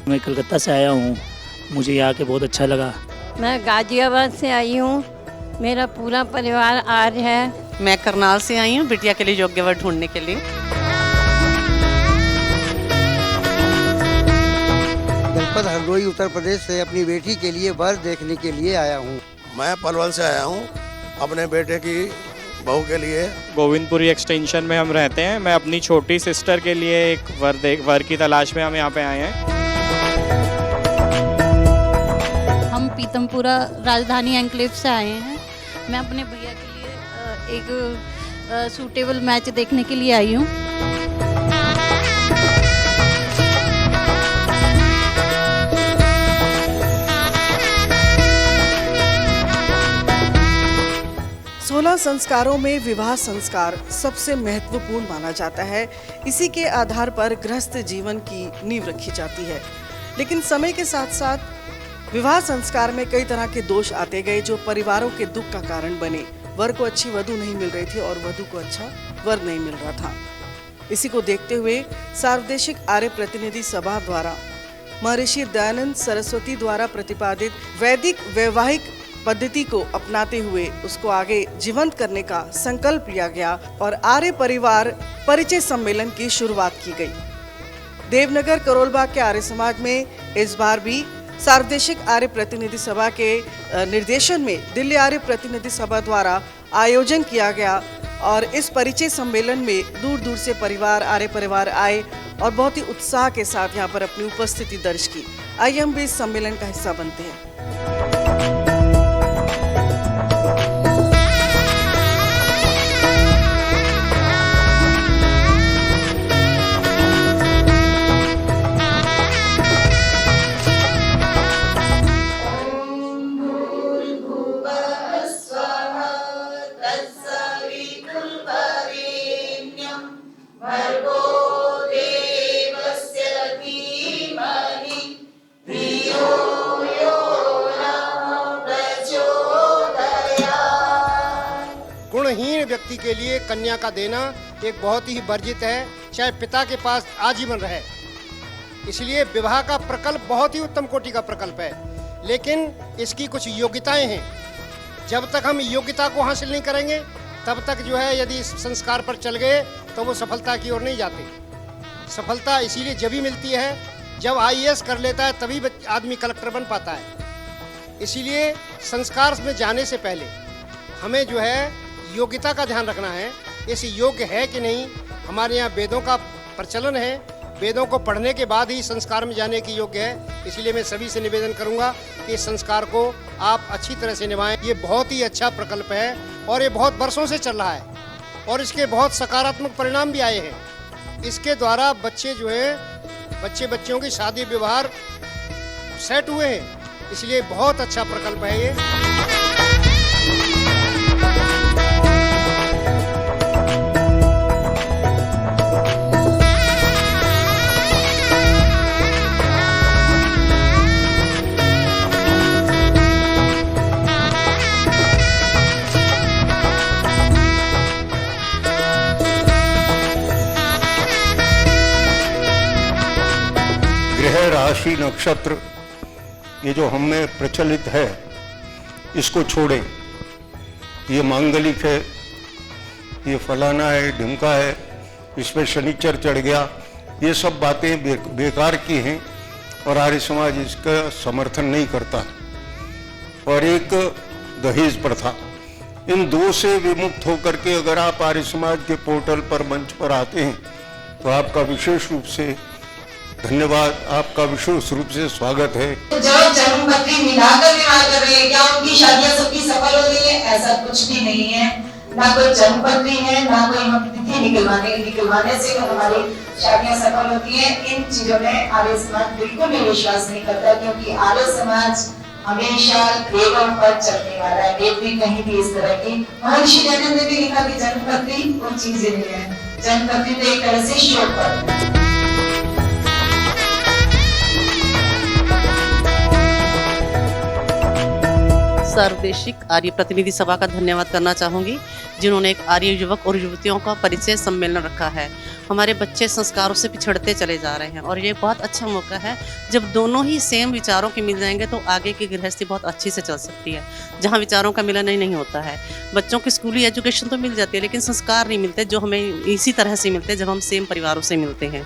मैं कलकत्ता से आया हूँ, मुझे यहाँ के बहुत अच्छा लगा। मैं गाजियाबाद से आई हूँ, मेरा पूरा परिवार आर्य है। मैं करनाल से आई हूँ बिटिया के लिए योग्य वर ढूंढने के लिए। जनपद हरदोई उत्तर प्रदेश से अपनी बेटी के लिए वर देखने के लिए आया हूँ। मैं पलवल से आया हूँ अपने बेटे की बहू के लिए। गोविंदपुरी एक्सटेंशन में हम रहते हैं। मैं अपनी छोटी सिस्टर के लिए एक वर की तलाश में हम यहाँ पे आए हैं। हम पीतमपुरा राजधानी एनक्लेव से आए हैं। मैं अपने भैया के लिए एक सूटेबल मैच देखने के लिए आई हूँ। सोलह संस्कारों में विवाह संस्कार सबसे महत्वपूर्ण माना जाता है। इसी के आधार पर गृहस्थ जीवन की नींव रखी जाती है। लेकिन समय के साथ साथ विवाह संस्कार में कई तरह के दोष आते गए जो परिवारों के दुख का कारण बने। वर को अच्छी वधू नहीं मिल रही थी और वधू को अच्छा वर नहीं मिल रहा था। इसी को देखते हुए सार्वदेशिक आर्य प्रतिनिधि सभा द्वारा महर्षि दयानंद सरस्वती द्वारा प्रतिपादित वैदिक वैवाहिक पद्धति को अपनाते हुए उसको आगे जीवंत करने का संकल्प लिया गया और आर्य परिवार परिचय सम्मेलन की शुरुआत की गई। देवनगर करोलबाग के आर्य समाज में इस बार भी सार्वदेशिक आर्य प्रतिनिधि सभा के निर्देशन में दिल्ली आर्य प्रतिनिधि सभा द्वारा आयोजन किया गया और इस परिचय सम्मेलन में दूर दूर से आर्य परिवार आए और बहुत ही उत्साह के साथ यहाँ पर अपनी उपस्थिति दर्ज की। आइए हम भी इस सम्मेलन का हिस्सा बनते हैं। गुणहीन व्यक्ति के लिए कन्या का देना एक बहुत ही वर्जित है, चाहे पिता के पास आजीवन रहे। इसलिए विवाह का प्रकल्प बहुत ही उत्तम कोटि का प्रकल्प है, लेकिन इसकी कुछ योग्यताएं हैं। जब तक हम योग्यता को हासिल नहीं करेंगे तब तक जो है यदि इस संस्कार पर चल गए तो वो सफलता की ओर नहीं जाते। सफलता इसीलिए जब ही मिलती है जब IAS कर लेता है, तभी आदमी कलेक्टर बन पाता है। इसीलिए संस्कार में जाने से पहले हमें जो है योग्यता का ध्यान रखना है। इस योग्य है कि नहीं। हमारे यहाँ वेदों का प्रचलन है, वेदों को पढ़ने के बाद ही संस्कार में जाने की योग्य है। इसलिए मैं सभी से निवेदन करूंगा कि इस संस्कार को आप अच्छी तरह से निभाएं। ये बहुत ही अच्छा प्रकल्प है और ये बहुत वर्षों से चल रहा है और इसके बहुत सकारात्मक परिणाम भी आए हैं। इसके द्वारा बच्चे जो है बच्चियों की शादी विवाह सेट हुए हैं, इसलिए बहुत अच्छा प्रकल्प है ये। ग्रह राशि नक्षत्र ये जो हम में प्रचलित है इसको छोड़े। ये मांगलिक है, ये फलाना है, ढिमका है, इस पर शनिचर चढ़ गया, ये सब बातें बेकार की हैं और आर्य समाज इसका समर्थन नहीं करता। और एक दहेज प्रथा, इन दो से विमुक्त होकर के अगर आप आर्य समाज के पोर्टल पर मंच पर आते हैं तो आपका विशेष रूप से धन्यवाद, आपका विशेष रूप से स्वागत है। जो जन्मपत्री मिलाकर विवाह कर रहे हैं, क्या उनकी शादियां सबकी सफल हो रही है? ऐसा कुछ भी नहीं है। ना कोई जन्मपत्री है, ना कोई हम तिथि निकलवाने से हमारी शादियां सफल होती हैं। इन चीजों में आर्य समाज बिल्कुल भी विश्वास नहीं करता, क्योंकि आर्य समाज हमेशा वेदों पर चलने वाला है। वेद भी कहीं भी इस तरह की महर्षि दयानंद ने भी लिखा कि जन्मपत्री कोई चीज नहीं है। जन्मपत्री तो एक तरह से शोक पत्र। सार्वदेशिक आर्य प्रतिनिधि सभा का धन्यवाद करना चाहूँगी, जिन्होंने एक आर्य युवक और युवतियों का परिचय सम्मेलन रखा है। हमारे बच्चे संस्कारों से पिछड़ते चले जा रहे हैं और ये बहुत अच्छा मौका है। जब दोनों ही सेम विचारों के मिल जाएंगे तो आगे की गृहस्थी बहुत अच्छी से चल सकती है। जहाँ विचारों का मिलन ही नहीं होता है, बच्चों की स्कूली एजुकेशन तो मिल जाती है लेकिन संस्कार नहीं मिलते, जो हमें इसी तरह से मिलते हैं जब हम सेम परिवारों से मिलते हैं।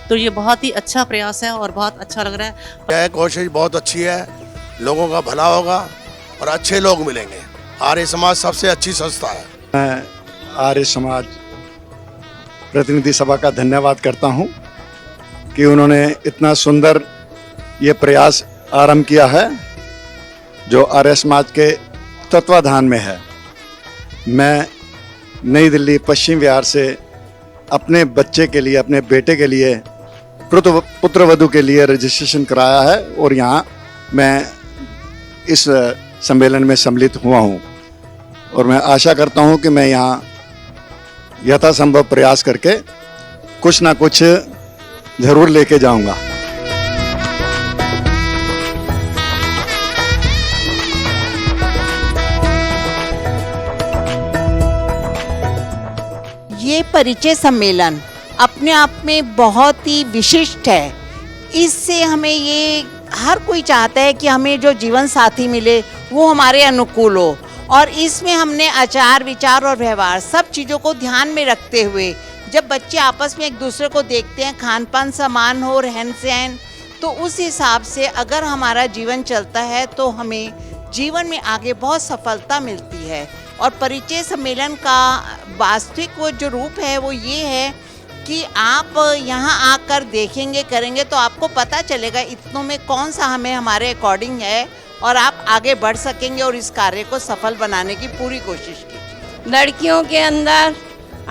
तो ये बहुत ही अच्छा प्रयास है और बहुत अच्छा लग रहा है। यह कोशिश बहुत अच्छी है, लोगों का भला होगा और अच्छे लोग मिलेंगे। आर्य समाज सबसे अच्छी संस्था है। मैं आर्य समाज प्रतिनिधि सभा का धन्यवाद करता हूं कि उन्होंने इतना सुंदर ये प्रयास आरंभ किया है जो आर्य समाज के तत्वाधान में है। मैं नई दिल्ली पश्चिम विहार से अपने बच्चे के लिए, अपने बेटे के लिए, पुत्र वधू के लिए रजिस्ट्रेशन कराया है और यहाँ मैं इस सम्मेलन में सम्मिलित हुआ हूँ और मैं आशा करता हूँ कि मैं यहाँ यथासंभव प्रयास करके कुछ ना कुछ जरूर लेके जाऊंगा। ये परिचय सम्मेलन अपने आप में बहुत ही विशिष्ट है। इससे हमें ये हर कोई चाहता है कि हमें जो जीवन साथी मिले वो हमारे अनुकूल हो और इसमें हमने आचार विचार और व्यवहार सब चीज़ों को ध्यान में रखते हुए जब बच्चे आपस में एक दूसरे को देखते हैं, खान पान समान हो, रहन सहन, तो उस हिसाब से अगर हमारा जीवन चलता है तो हमें जीवन में आगे बहुत सफलता मिलती है। और परिचय सम्मेलन का वास्तविक वो जो रूप है वो ये है कि आप यहाँ आकर देखेंगे करेंगे तो आपको पता चलेगा इतनों में कौन सा हमें हमारे अकॉर्डिंग है और आप आगे बढ़ सकेंगे और इस कार्य को सफल बनाने की पूरी कोशिश कीजिए। लड़कियों के अंदर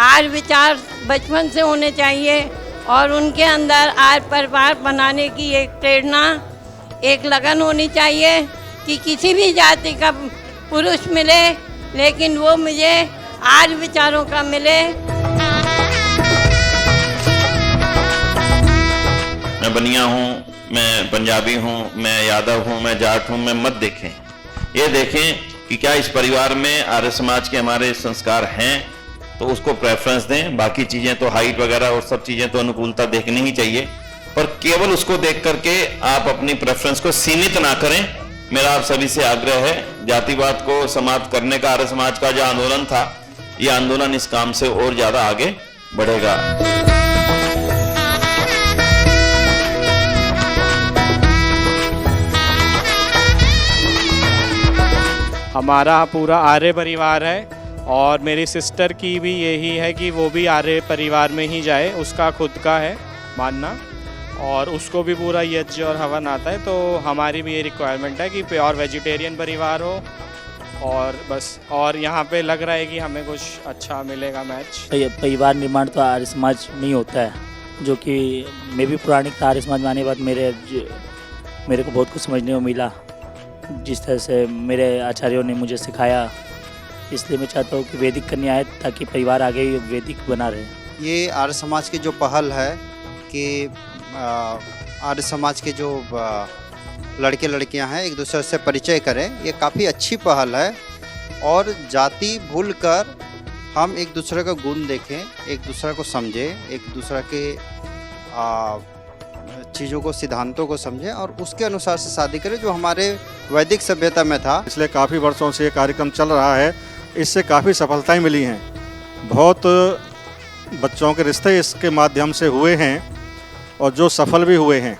आर्य विचार बचपन से होने चाहिए और उनके अंदर आर्य परिवार बनाने की एक प्रेरणा, एक लगन होनी चाहिए कि किसी भी जाति का पुरुष मिले लेकिन वो मुझे आर्य विचारों का मिले। मैं बनिया हूँ, मैं पंजाबी हूँ, मैं यादव हूँ, मैं जाट हूँ, मैं मत देखें, ये देखें कि क्या इस परिवार में आर्य समाज के हमारे संस्कार हैं तो उसको प्रेफरेंस दें। बाकी चीज़ें तो हाइट वगैरह और सब चीज़ें तो अनुकूलता देखनी ही चाहिए, पर केवल उसको देख करके आप अपनी प्रेफरेंस को सीमित ना करें। मेरा आप सभी से आग्रह है, जातिवाद को समाप्त करने का आर्य समाज का जो आंदोलन था, ये आंदोलन इस काम से और ज़्यादा आगे बढ़ेगा। हमारा पूरा आर्य परिवार है और मेरी सिस्टर की भी यही है कि वो भी आर्य परिवार में ही जाए, उसका खुद का है मानना और उसको भी पूरा यज्ञ और हवन आता है। तो हमारी भी ये रिक्वायरमेंट है कि प्योर वेजिटेरियन परिवार हो और बस। और यहाँ पे लग रहा है कि हमें कुछ अच्छा मिलेगा मैच। परिवार निर्माण तो आर्य समाज में ही होता है, जो कि मैं भी पौराणिक आर्य समाज में आने के बाद मेरे को बहुत कुछ समझने को मिला, जिस तरह से मेरे आचार्यों ने मुझे सिखाया। इसलिए मैं चाहता हूँ कि वैदिक कन्या आए ताकि परिवार आगे वैदिक बना रहे। ये आर्य समाज की जो पहल है कि आर्य समाज के जो लड़के लड़कियां हैं एक दूसरे से परिचय करें, ये काफ़ी अच्छी पहल है। और जाति भूलकर हम एक दूसरे का गुण देखें, एक दूसरे को समझें, एक दूसरे के चीज़ों को, सिद्धांतों को समझें और उसके अनुसार से शादी करें, जो हमारे वैदिक सभ्यता में था। पिछले काफ़ी वर्षों से ये कार्यक्रम चल रहा है, इससे काफ़ी सफलताएं मिली हैं। बहुत बच्चों के रिश्ते इसके माध्यम से हुए हैं और जो सफल भी हुए हैं।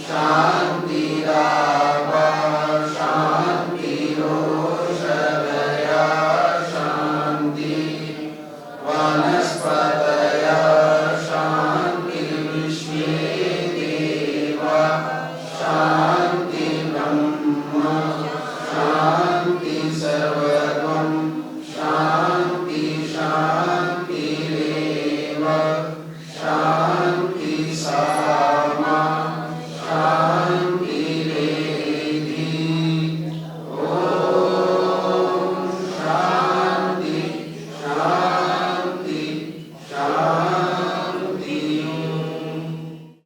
शांति